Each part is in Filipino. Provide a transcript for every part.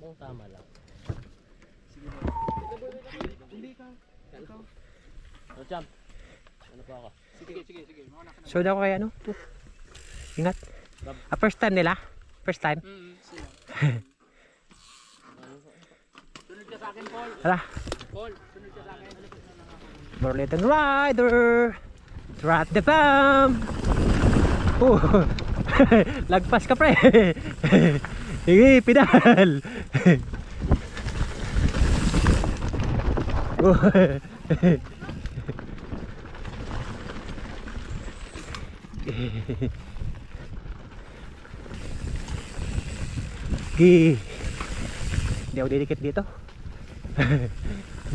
kung tama lang. Sige ba? Hindi ka. Ikaw. No jump. Ano pa ako? Sige. Mauna ka na. So daw kay ano? Ingat. First time nila? First time? Sino? Sunod ka sa akin, Paul. Hala. Paul, sunod ka sa akin. Burlington Rider. Trot the bomb. Lagpas ka pre. Sige, pedal. Hindi ako didikit dito.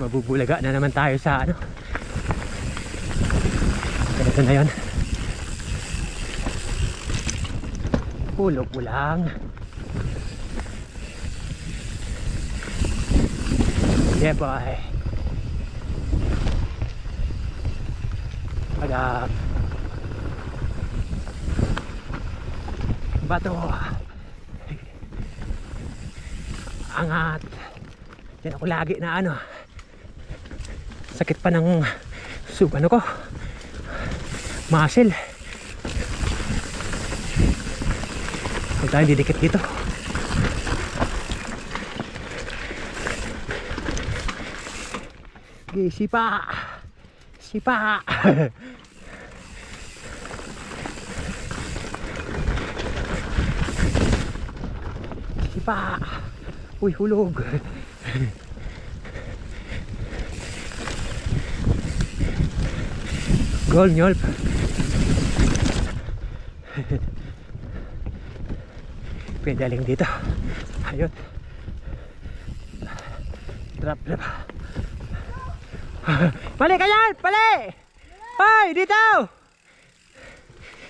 Mabubulaga na naman tayo sa ano. Ganito na yun. Pulog mo lang. Yeah boy. Agap. Bato. Angat. Yan ako lagi na ano. Sakit pa ng ano ko. Muscle. Huwag tayong didikit dito. Okay, sipa. Sipa. Sipa. Uy, hulog. Gol, nyolp. Pedaling dito. Ayun. Drop. Balik ka yan! Balik! Hoy! Dito!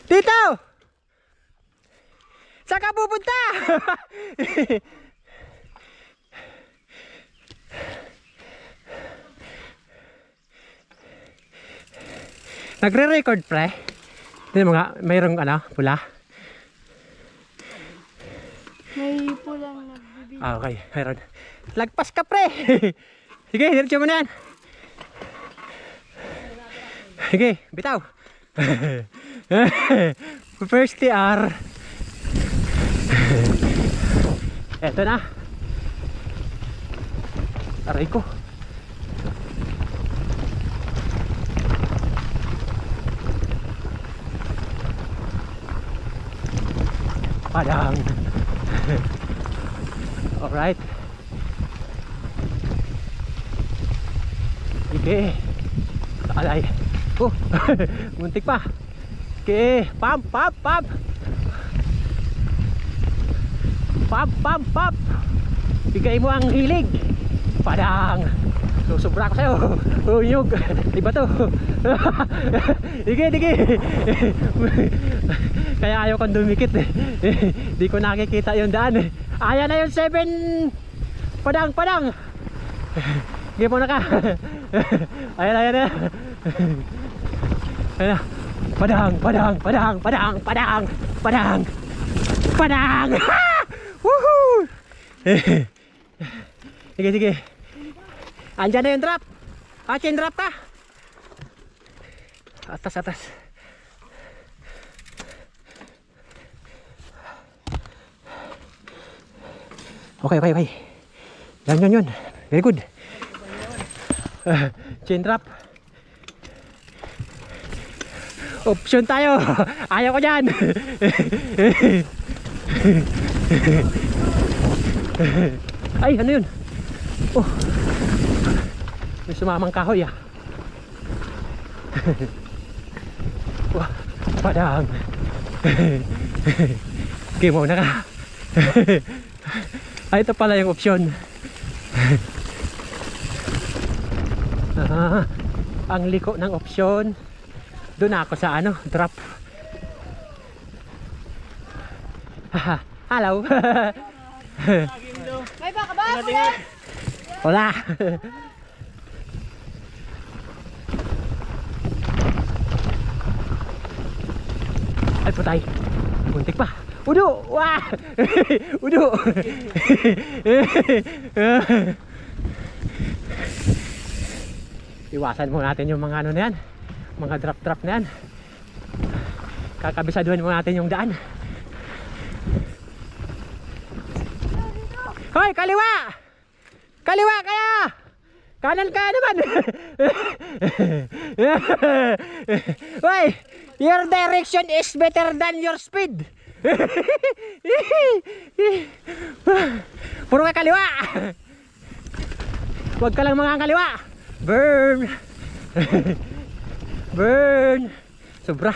Dito! Saan ka pupunta? Nagre-record pre? Hindi mo nga, mayroong ano, pula? May pulang nagbibigay. Ah, okay, mayroon. Lagpas ka pre! Sige, diretso mo na yan. Sige, bitaw. First TR. Eto na. Aray ko. Padang. Alright. Sige. Alay. Muntik pa. Okay, pump. Pump. Bigay mo ang hilig. Padang. Susubra ko sa'yo. Uyog. Diba to? Sige. Kaya ayaw kong dumikit eh. Di ko nakikita yung daan eh. Ayan na yung 7. Padang. Sige mo na ka. Ayan na. Ayan. Padang. Woohoo! Sige. Andyan na yung drop. Chain drop ka. Atas. Okay. Yan. Very good. Chain drop. Option tayo. Ayaw ko dyan. Ay, ano yun? Oh, may sumamang kahoy ah. Wah, padang. Okay, mauna ka. Ay, ito pala yung option. Ang liko ng option. Doon ako sa ano, drop. Hello. May baka ba? Wala. Ay, putay. Muntik pa. Udo! Wah! Udo! Iwasan mo natin yung mga ano na yan. Mga drop na yan. Kakabisaduhin mo natin yung daan. Hoy! Kaliwa! Kaliwa kaya! Kanan ka naman! Hoy! Your direction is better than your speed! Puro ka kaliwa! Huwag ka lang mga kaliwa! Burn! Burn! Sobra!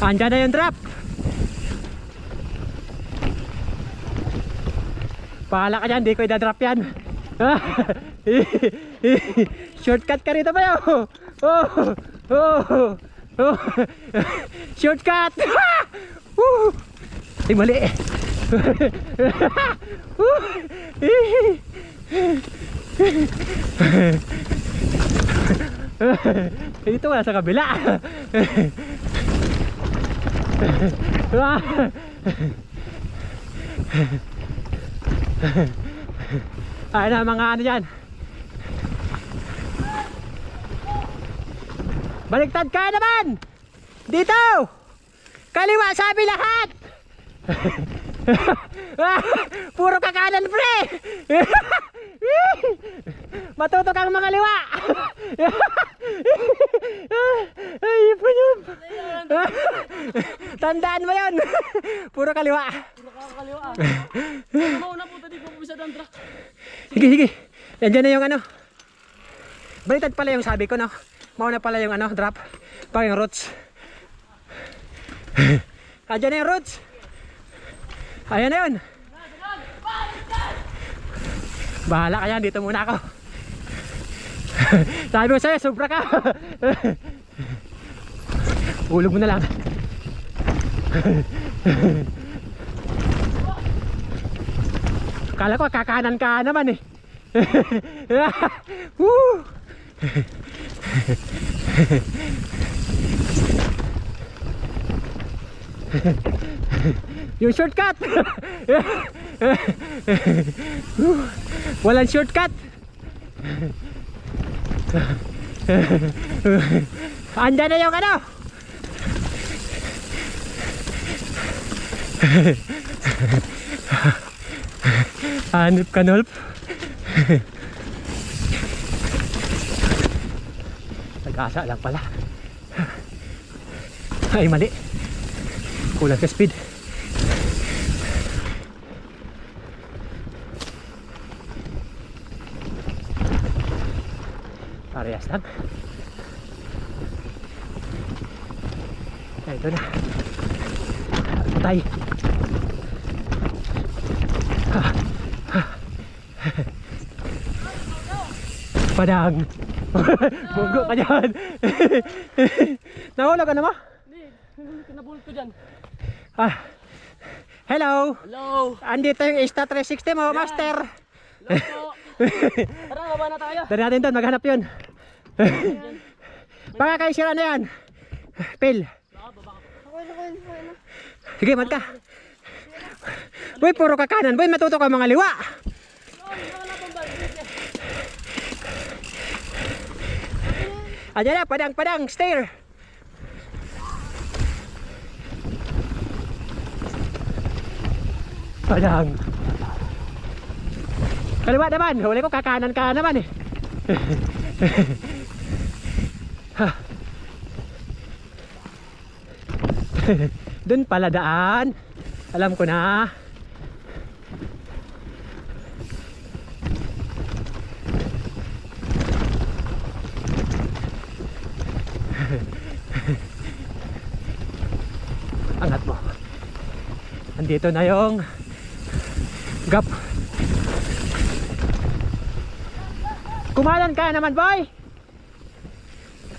Andyan na yung drop! Pahala ka dyan, di ko idadrop yan. Shortcut ka rito ba yun? Shortcut! Ay mali. Dito wala sa kabila. Ay na mga ano dyan. Baliktad ka naman. Dito. Kaliwa sabi lahat. Puro ka kanan pre. Matuto kang makaliwa. Ay panyum. Tandaan mo yun. Puro kaliwa. Puro ka kaliwa. Ano mauna po tadi ko bisa dan truck. Sige sige. Yan na yung ano. Baliktad pala yung sabi ko no. Mauna pala yung ano drop. Pag yung roots. Andyan na yung roots. Ayan na yun. Bahala ka yan, dito muna ako. Sabi ko sa'yo, sobra ka. Ulog mo na lang. Kala ko kakanan ka naman eh. Woo! Yung shortcut. Walang shortcut. Andyan na yung ano. Hanip ka nolp. Nag-asa lang pala. Ay mali. Kulang sa speed. Parehas lang. Ay, ito na. Patay. Padang. Bunggo ka dyan. Nahulog ka na mo? Hindi, kinabulot ko dyan. Hello. Hello. Andito yung Insta360 mo, master. Hello po. Tara, baba na tayo. Dari natin doon, maghanap yun. Baka kayo sira na yan. Phil. Sige, mat ka. Boy, puro ka kanan. Boy, matuto ka mga liwa. Ayan na, padang, stair. Padang. Kaliwa naman, huli ko kakanan ka naman eh. Doon pala daan. Alam ko na. Angat mo. Andito na yung gap. Kumanan ka naman boy.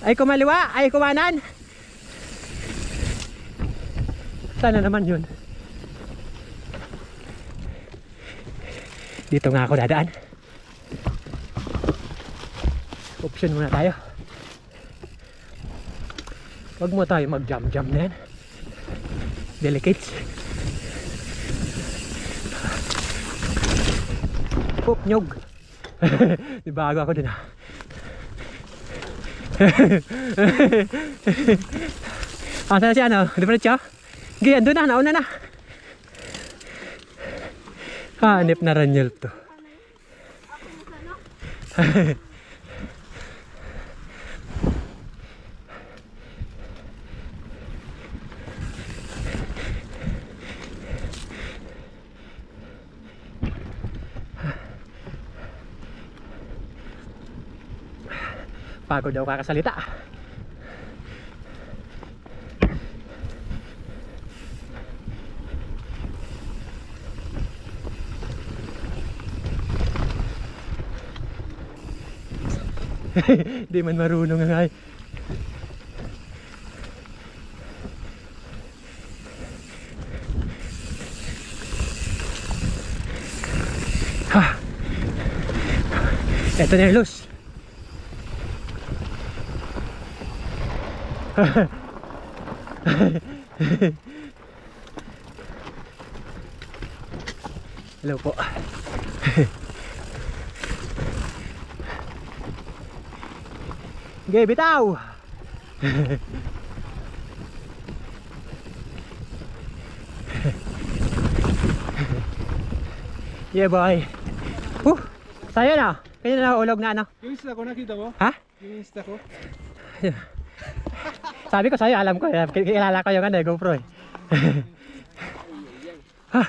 Ay kumaliwa, ay kumanan. Sana naman yun. Dito nga ako dadaan. Option muna tayo. Wag mo tayo mag-jam-jam na yan. Delicate. Poop, nyog. Di bago ako din ah. Saan si ano? Diretso? Sige, andun na, nauna na. Hanip na Ranyel to. Pagod daw kakasalita. Di man marunong nga eh. Ha. Eto na yung loose. Hello po. Okay, bitaw. Yeah boy. Sayo na. Kaya na ulog na ano. Yung Insta ko, nakita mo? Ha? Yung Insta ko? Sabi ko sa'yo, alam ko. Kilala ko yung ano, GoPro eh. Ha?